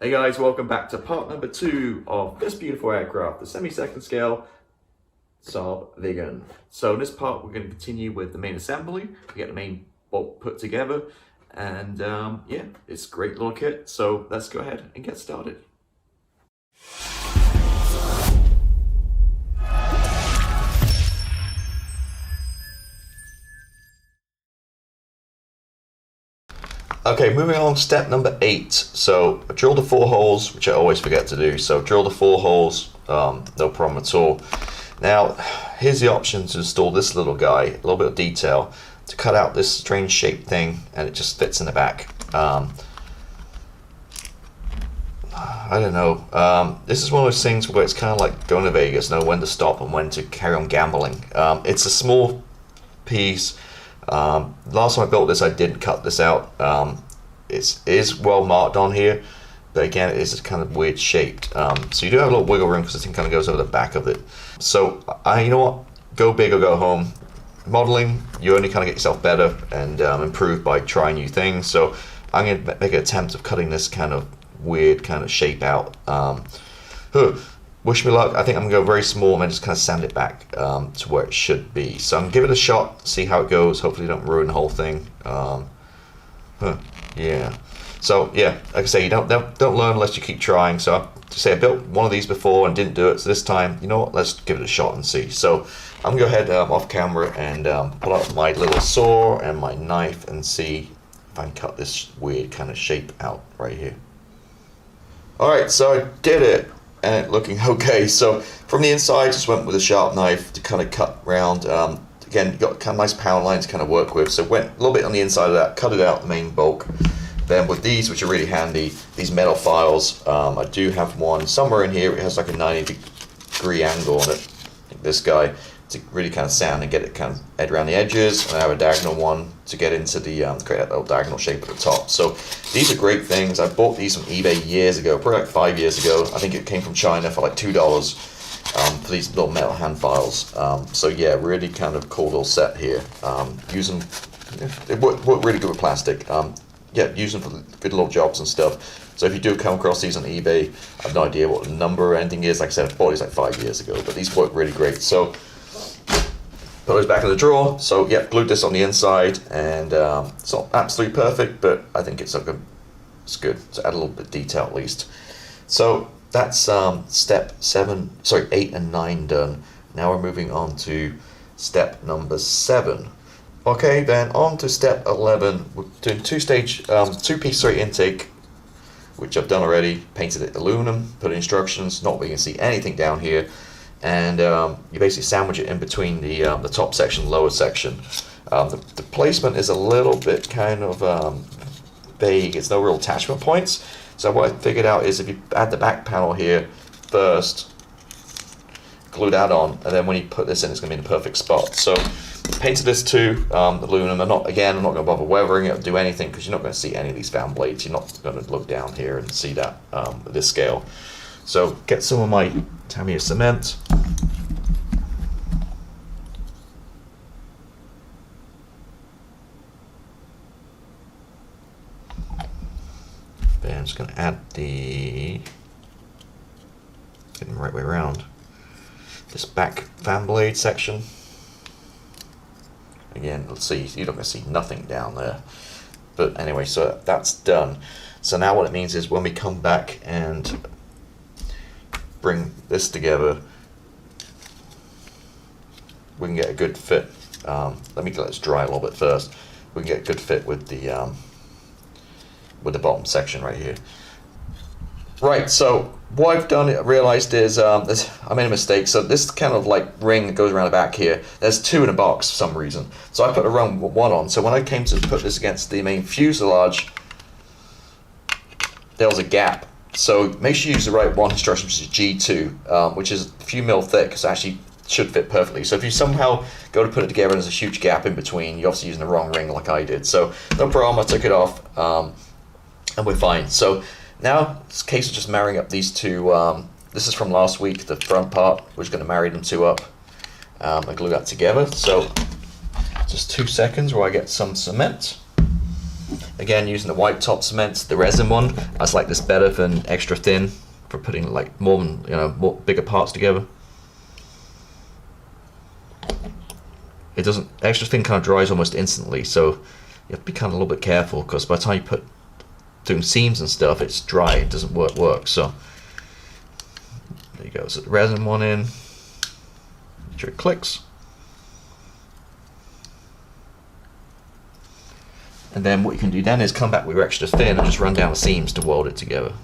Hey guys, welcome back to part number 2 of this beautiful aircraft, the semi-second scale Saab Viggen. So in this part we're going to continue with the main assembly, to get the main bolt put together, and yeah, it's a great little kit, so let's go ahead and get started. Okay, moving on, step number 8. So I drilled the 4 holes, which I always forget to do. So drill the 4 holes, no problem at all. Now, here's the option to install this little guy, a little bit of detail, to cut out this strange shaped thing, and it just fits in the back. I don't know. This is one of those things where it's kind of like going to Vegas, know when to stop and when to carry on gambling. It's a small piece. Last time I built this, I didn't cut this out. It is well marked on here, but again, it is kind of weird shaped. So you do have a little wiggle room because the thing kind of goes over the back of it. So you know what? Go big or go home. Modeling, you only kind of get yourself better and improve by trying new things. So I'm going to make an attempt of cutting this kind of weird kind of shape out. Wish me luck. I think I'm going to go very small and just kind of sand it back to where it should be. So I'm going to give it a shot, see how it goes. Hopefully don't ruin the whole thing. Yeah. So yeah, like I say, you don't learn unless you keep trying. So I built one of these before and didn't do it. So this time, you know what? Let's give it a shot and see. So I'm going to go ahead off camera and pull out my little saw and my knife and see if I can cut this weird kind of shape out right here. All right, so I did it. And it looking okay. So from the inside, just went with a sharp knife to kind of cut round. Again, you got kind of nice power line to kind of work with. So went a little bit on the inside of that, cut it out the main bulk. Then with these, which are really handy, these metal files, I do have one somewhere in here. It has like a 90-degree angle on it. Like this guy, to really kind of sand and get it kind of head around the edges. And I have a diagonal one to get into the create that little diagonal shape at the top. So these are great things. I bought these from eBay years ago, probably like 5 years ago. I think it came from China for like $2 for these little metal hand files. So yeah, really kind of cool little set here. It worked really good with plastic. Yeah, use them for good little jobs and stuff. So if you do come across these on eBay, I have no idea what the number or anything is. Like I said, I bought these like 5 years ago, but these work really great. So put those back in the drawer. So yeah, glued this on the inside, and it's not absolutely perfect, but I think it's good. It's good to add a little bit of detail at least. So that's step 8 and 9 done. Now we're moving on to step number 7. Okay, then on to step 11. We're doing two-piece intake, which I've done already. Painted it aluminum, put instructions. Not where you can see anything down here. And you basically sandwich it in between the top section, lower section. The placement is a little bit kind of vague. It's no real attachment points. So what I figured out is if you add the back panel here first, glue that on, and then when you put this in, it's going to be in the perfect spot. So painted this too, aluminum. I'm not going to bother weathering it or do anything because you're not going to see any of these fan blades. You're not going to look down here and see that at this scale. So get some of my Tamiya cement. Then I'm just going to add getting the right way around, this back fan blade section. Again, let's see, you're not going to see nothing down there. But anyway, so that's done. So now what it means is when we come back and bring this together, we can get a good fit. Let this dry a little bit first. We can get a good fit with the bottom section right here. Right, so what I've done, I realized is I made a mistake. So this kind of like ring that goes around the back here, there's 2 in a box for some reason. So I put the wrong one on. So when I came to put this against the main fuselage, there was a gap. So make sure you use the right one instruction, which is G2, which is a few mil thick, so actually should fit perfectly. So if you somehow go to put it together and there's a huge gap in between, you're obviously using the wrong ring like I did. So no problem, I took it off, and we're fine. So now it's a case of just marrying up these two. This is from last week, the front part. We're just going to marry them two up and glue that together. So just 2 seconds while I get some cement. again, using the white top cement, the resin one. I just like this better than extra thin for putting like more bigger parts together. It doesn't, extra thin kind of dries almost instantly, so you have to be kind of a little bit careful, because by the time you put doing seams and stuff, it's dry, it doesn't work. So there you go. So the resin one in, make sure it clicks, and then what you can do then is come back with your extra thin and just run down the seams to weld it together,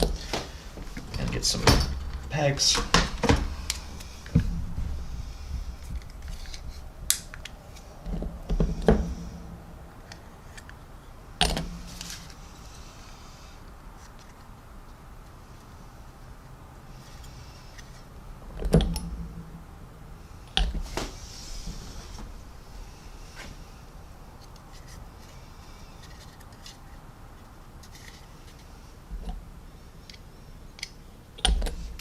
and get some pegs.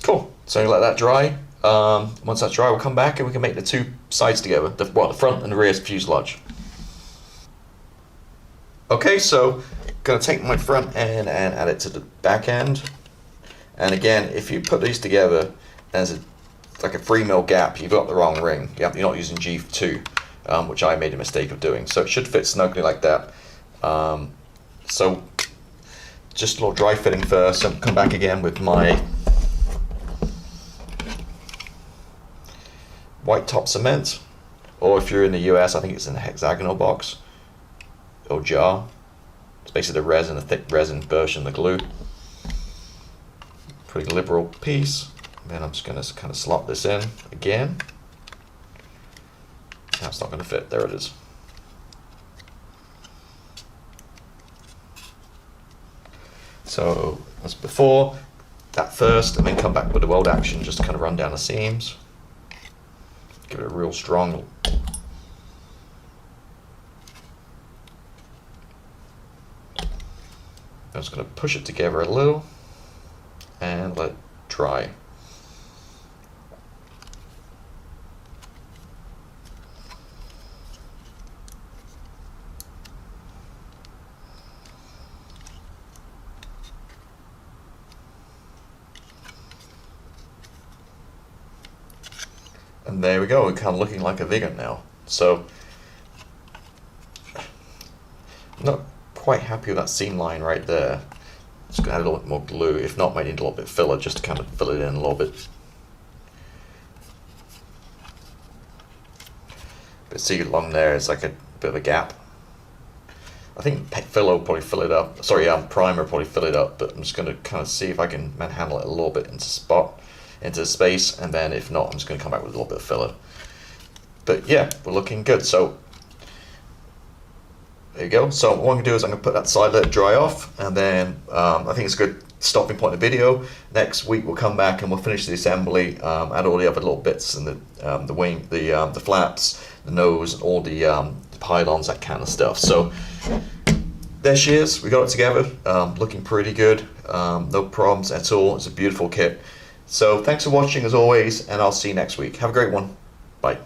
Cool. So you let that dry. Once that's dry, we'll come back and we can make the two sides together, the front and the rear fuselage. Okay, so gonna take my front end and add it to the back end. And again, if you put these together as like a 3mm gap, you've got the wrong ring. You're not using G2, which I made a mistake of doing. So it should fit snugly like that. So just a little dry fitting first, and come back again with my white top cement, or if you're in the US, I think it's in a hexagonal box or jar. It's basically the resin, a thick resin version of the glue. Pretty liberal piece. And then I'm just going to kind of slot this in again. That's not going to fit. There it is. So as before, that first, and then come back with the weld action just to kind of run down the seams. Give it a real strong. I'm just going to push it together a little and let it dry. And there we go, we're kind of looking like a Viggen now. So, I'm not quite happy with that seam line right there. Just gonna add a little bit more glue. If not, might need a little bit of filler just to kind of fill it in a little bit. But see along there, it's like a bit of a gap. I think filler will probably fill it up. Sorry, primer will probably fill it up, but I'm just gonna kind of see if I can manhandle it a little bit into space, and then if not, I'm just going to come back with a little bit of filler. But yeah, we're looking good. So there you go. So what I'm going to do is I'm going to put that side, let it dry off, and then I think it's a good stopping point in the video. Next week we'll come back and we'll finish the assembly, add all the other little bits and the wing, the flaps, the nose, and all the pylons, that kind of stuff. So there she is. We got it together. Looking pretty good. No problems at all. It's a beautiful kit. So thanks for watching as always, and I'll see you next week. Have a great one. Bye.